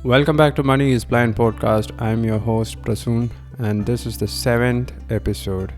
Welcome back to Money is Blind podcast. I'm your host Prasoon, and this is the 7th episode.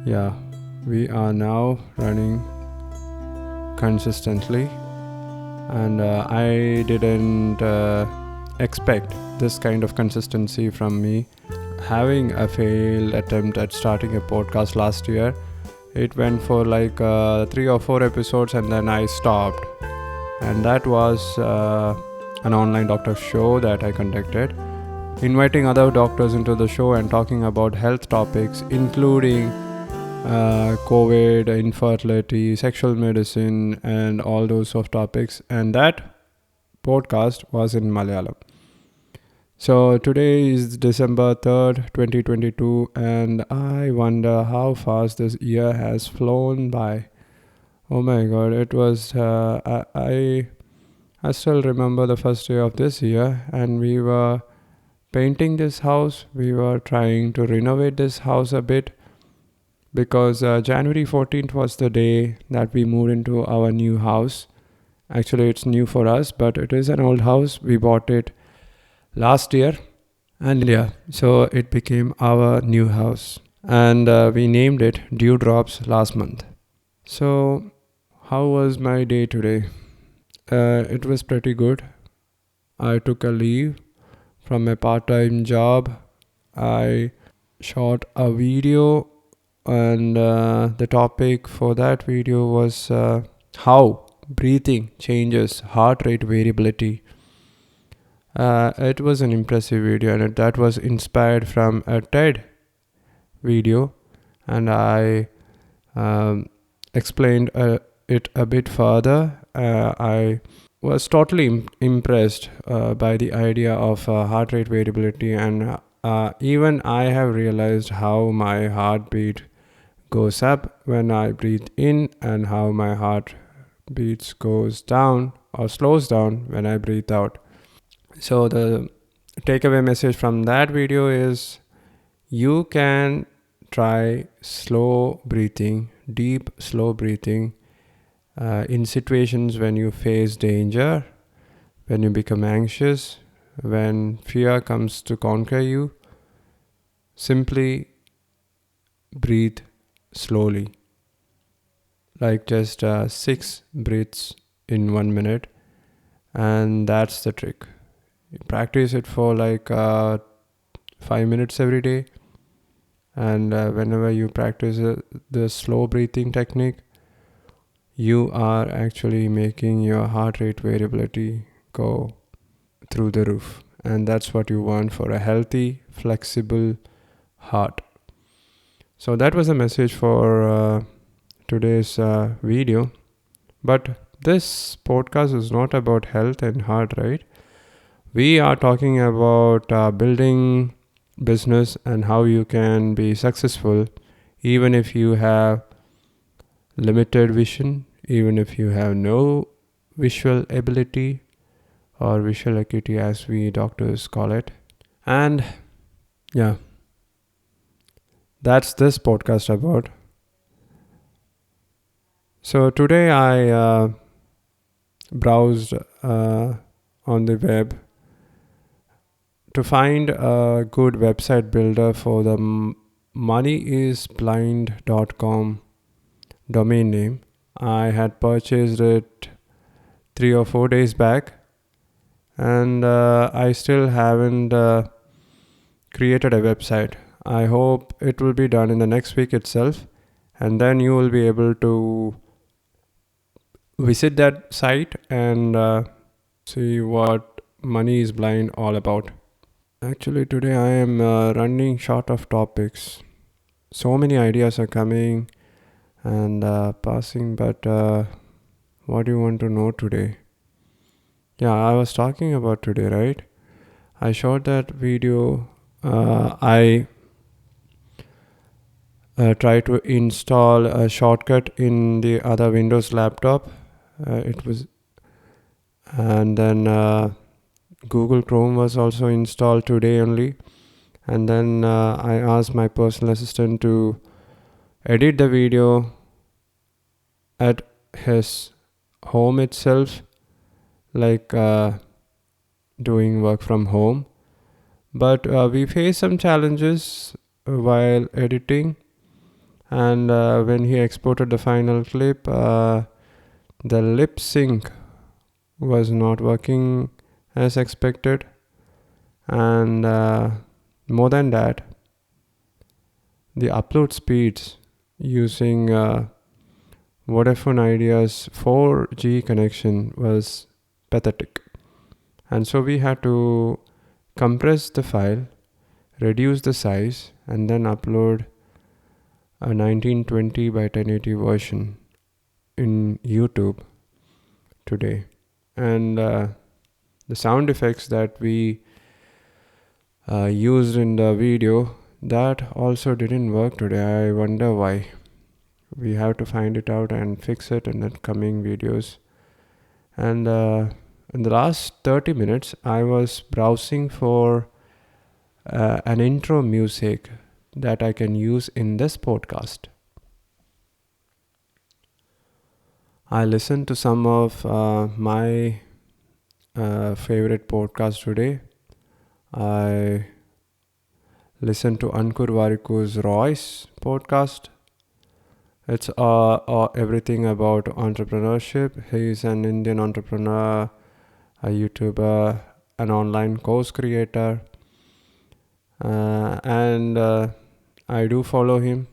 Yeah, we are now running consistently, and I didn't expect this kind of consistency from me. Having a failed attempt at starting a podcast last year, it went for like 3 or 4 episodes, and then I stopped. And that was an online doctor show that I conducted, inviting other doctors into the show and talking about health topics, including COVID, infertility, sexual medicine, and all those sort of topics. And that podcast was in Malayalam. So today is December 3rd, 2022, and I wonder how fast this year has flown by. Oh my god, it was, I still remember the first day of this year, and we were painting this house. We were trying to renovate this house a bit because January 14th was the day that we moved into our new house. Actually, it's new for us, but it is an old house. We bought it last year, and yeah, so it became our new house. And we named it Dewdrops last month. So, how was my day today? It was pretty good. I took a leave from my part-time job. I shot a video, and the topic for that video was how breathing changes heart rate variability. It was an impressive video, and that was inspired from a TED video, and I explained it a bit further. I was totally impressed by the idea of heart rate variability, and even I have realized how my heartbeat goes up when I breathe in and how my heart beats goes down or slows down when I breathe out. So the takeaway message from that video is you can try slow breathing, deep slow breathing in situations when you face danger, when you become anxious, when fear comes to conquer you. Simply breathe slowly, like just 6 breaths in 1 minute, and that's the trick. You practice it for like 5 minutes every day, and whenever you practice the slow breathing technique, you are actually making your heart rate variability go through the roof. And that's what you want for a healthy, flexible heart. So that was the message for today's video. But this podcast is not about health and heart, right? We are talking about building business and how you can be successful even if you have limited vision, even if you have no visual ability or visual acuity, as we doctors call it. And yeah, that's this podcast about. So today I browsed on the web to find a good website builder for the moneyisblind.com domain name. I had purchased it 3 or 4 days back, and I still haven't created a website. I hope it will be done in the next week itself, and then you will be able to visit that site and see what Money is Blind all about. Actually, today I am running short of topics. So many ideas are coming and passing, but what do you want to know today? Yeah, I was talking about today, right? I shot that video. I tried to install a shortcut in the other Windows laptop. And then Google Chrome was also installed today only. And then I asked my personal assistant to edit the video at his home itself, like doing work from home. But we faced some challenges while editing, and when he exported the final clip, the lip sync was not working as expected, and more than that, the upload speeds using Vodafone Idea's 4G connection was pathetic. And so we had to compress the file, reduce the size, and then upload a 1920 by 1080 version in YouTube today. And the sound effects that we used in the video, that also didn't work today. I wonder why. We have to find it out and fix it in the coming videos. And in the last 30 minutes, I was browsing for an intro music that I can use in this podcast. I listened to some of my favorite podcasts today. I listened to Ankur Wariku's Royce podcast. It's everything about entrepreneurship. He's an Indian entrepreneur, a YouTuber, an online course creator. And I do follow him.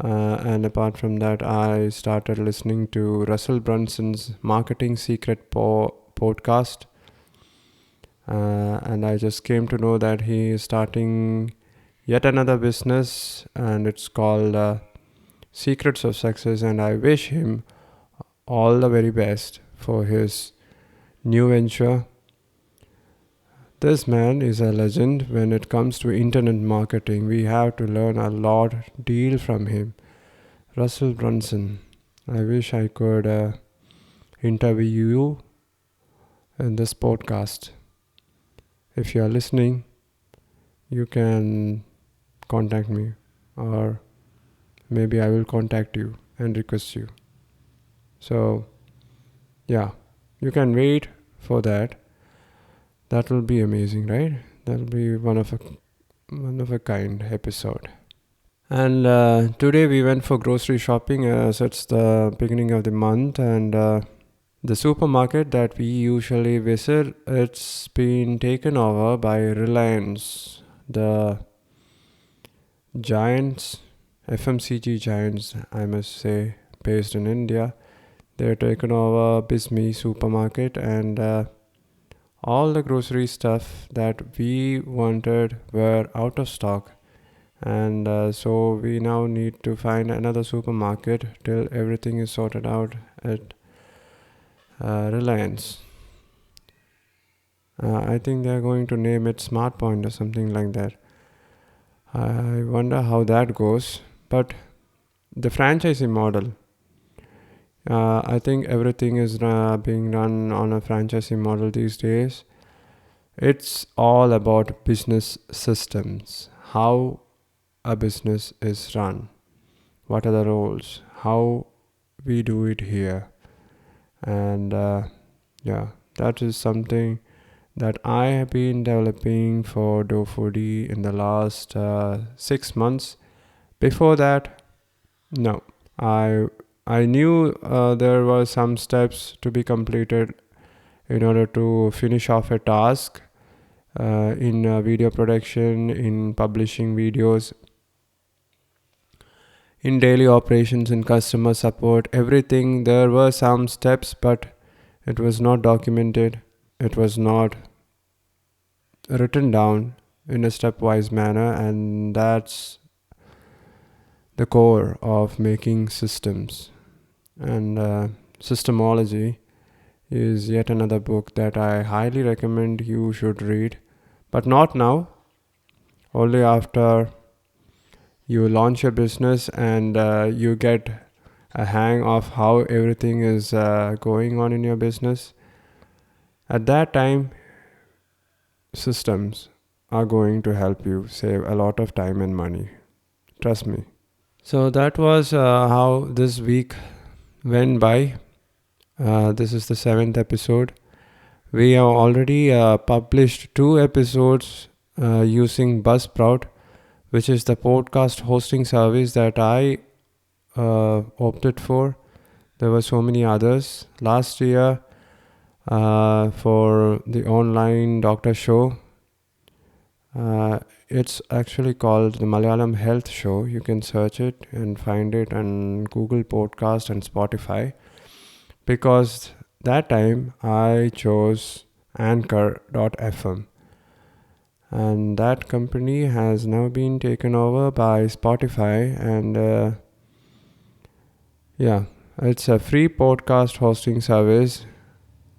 And apart from that, I started listening to Russell Brunson's Marketing Secret podcast. And I just came to know that he is starting yet another business, and it's called Secrets of Success. And I wish him all the very best for his new venture. This man is a legend when it comes to internet marketing. We have to learn a lot deal from him. Russell Brunson. I wish I could interview you in this podcast. If you are listening, you can contact me, or maybe I will contact you and request you. So, yeah, you can wait for that. That will be amazing, right? That will be one of a kind episode. And today we went for grocery shopping, as it's the beginning of the month, and the supermarket that we usually visit, it's been taken over by Reliance, the giants, FMCG giants, I must say, based in India. They're taken over Bismi supermarket, and all the grocery stuff that we wanted were out of stock. And so we now need to find another supermarket till everything is sorted out at Reliance. I think they're going to name it Smart Point or something like that. I wonder how that goes. But the franchising model, I think everything is being run on a franchising model these days. It's all about business systems, how a business is run, what are the roles, how we do it here. And that is something that I have been developing for DoFoodie in the last 6 months. Before that, no, I knew there were some steps to be completed in order to finish off a task in video production, in publishing videos, in daily operations, in customer support, everything. There were some steps, but it was not documented. It was not written down in a stepwise manner, and that's the core of making systems. And Systemology is yet another book that I highly recommend you should read, but not now, only after you launch your business and you get a hang of how everything is going on in your business. At that time, systems are going to help you save a lot of time and money. Trust me. So that was how this week went by. This is the 7th episode. We have already published 2 episodes using Buzzsprout, which is the podcast hosting service that I opted for. There were so many others. Last year, for the online doctor show, it's actually called the Malayalam Health Show. You can search it and find it on Google Podcast and Spotify. Because that time I chose Anchor.fm, and that company has now been taken over by Spotify. And yeah, it's a free podcast hosting service,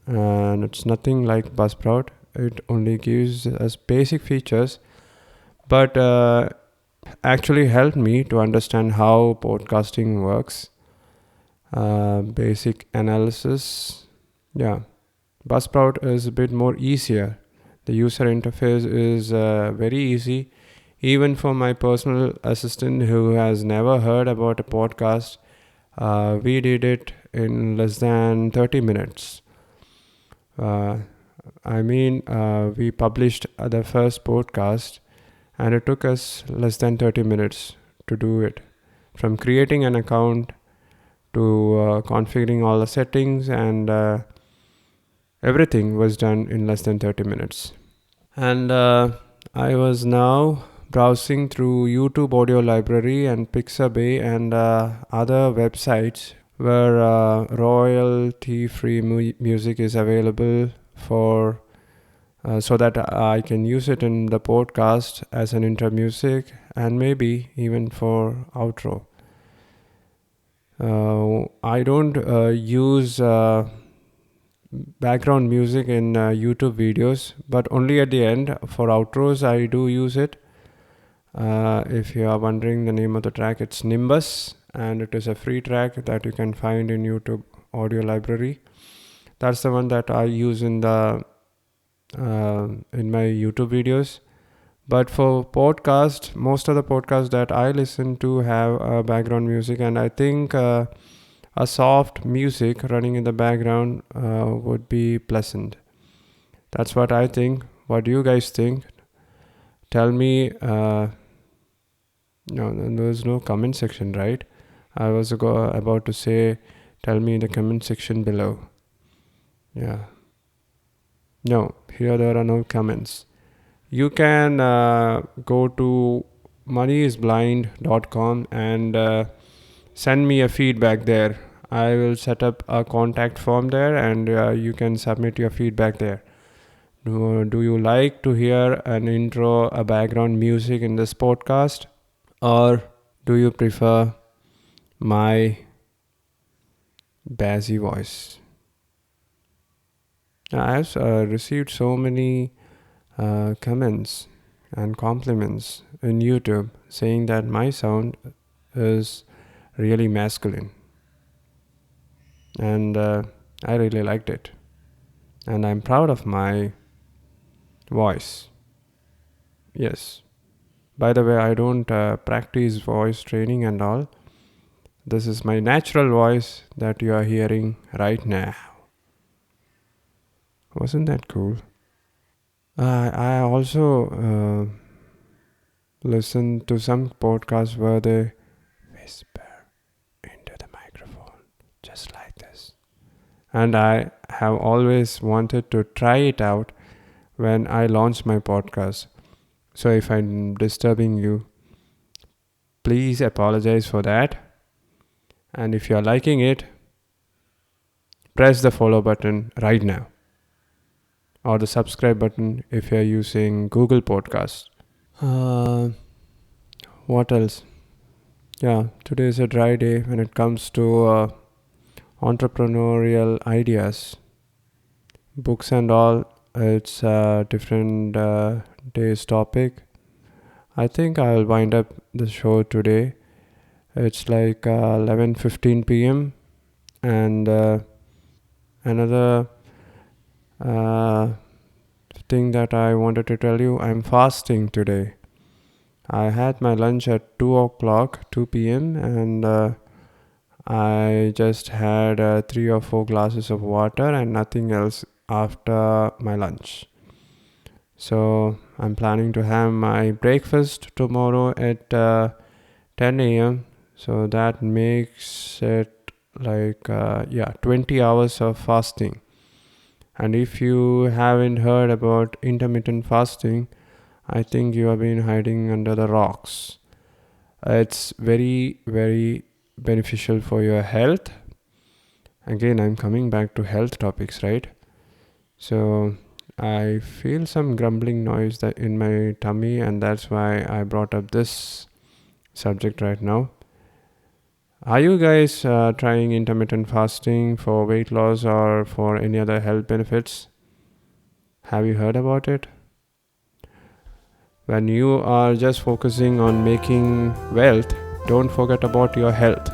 and it's nothing like Buzzsprout. It only gives us basic features, but actually helped me to understand how podcasting works. Basic analysis. Yeah, Buzzsprout is a bit more easier. The user interface is very easy. Even for my personal assistant who has never heard about a podcast, we did it in less than 30 minutes. We published the first podcast, and it took us less than 30 minutes to do it. From creating an account to configuring all the settings, and everything was done in less than 30 minutes. And I was now browsing through YouTube audio library and Pixabay and other websites where royalty free music is available for so that I can use it in the podcast as an intro music and maybe even for outro. I don't use background music in YouTube videos, but only at the end. For outros I do use it. If you are wondering the name of the track, it's Nimbus, and it is a free track that you can find in YouTube audio library. That's the one that I use in my YouTube videos. But for podcast, most of the podcasts that I listen to have background music, and I think a soft music running in the background would be pleasant. That's what I think. What do you guys think? Tell me. No, there's no comment section, right? I was about to say, tell me in the comment section below. Yeah. No, here there are no comments. You can go to moneyisblind.com and send me a feedback there. I will set up a contact form there, and you can submit your feedback there. Do you like to hear an intro, a background music in this podcast? Or do you prefer my bassy voice? I have received so many comments and compliments in YouTube saying that my sound is really masculine, and I really liked it, and I'm proud of my voice. Yes. By the way, I don't practice voice training and all. This is my natural voice that you are hearing right now. Wasn't that cool? I also listen to some podcasts where they whisper into the microphone just like this. And I have always wanted to try it out when I launch my podcast. So if I'm disturbing you, please apologize for that. And if you're liking it, press the follow button right now, or the subscribe button if you're using Google Podcasts. What else? Yeah, today is a dry day when it comes to entrepreneurial ideas, books and all. It's a different day's topic. I think I'll wind up the show today. It's like 11:15 p.m. and another thing that I wanted to tell you, I'm fasting today. I had my lunch at 2 p.m. and I just had 3 or 4 glasses of water and nothing else after my lunch. So I'm planning to have my breakfast tomorrow at 10 a.m. So that makes it 20 hours of fasting. And if you haven't heard about intermittent fasting, I think you have been hiding under the rocks. It's very, very beneficial for your health. Again, I'm coming back to health topics, right? So I feel some grumbling noise that in my tummy, and that's why I brought up this subject right now. Are you guys trying intermittent fasting for weight loss or for any other health benefits? Have you heard about it? When you are just focusing on making wealth, don't forget about your health.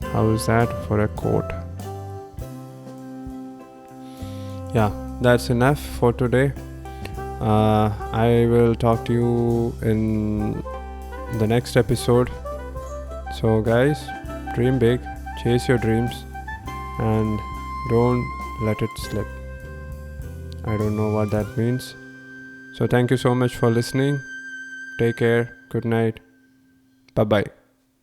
How is that for a quote? Yeah, that's enough for today. I will talk to you in the next episode. So guys, dream big, chase your dreams, and don't let it slip. I don't know what that means. So thank you so much for listening. Take care. Good night. Bye bye.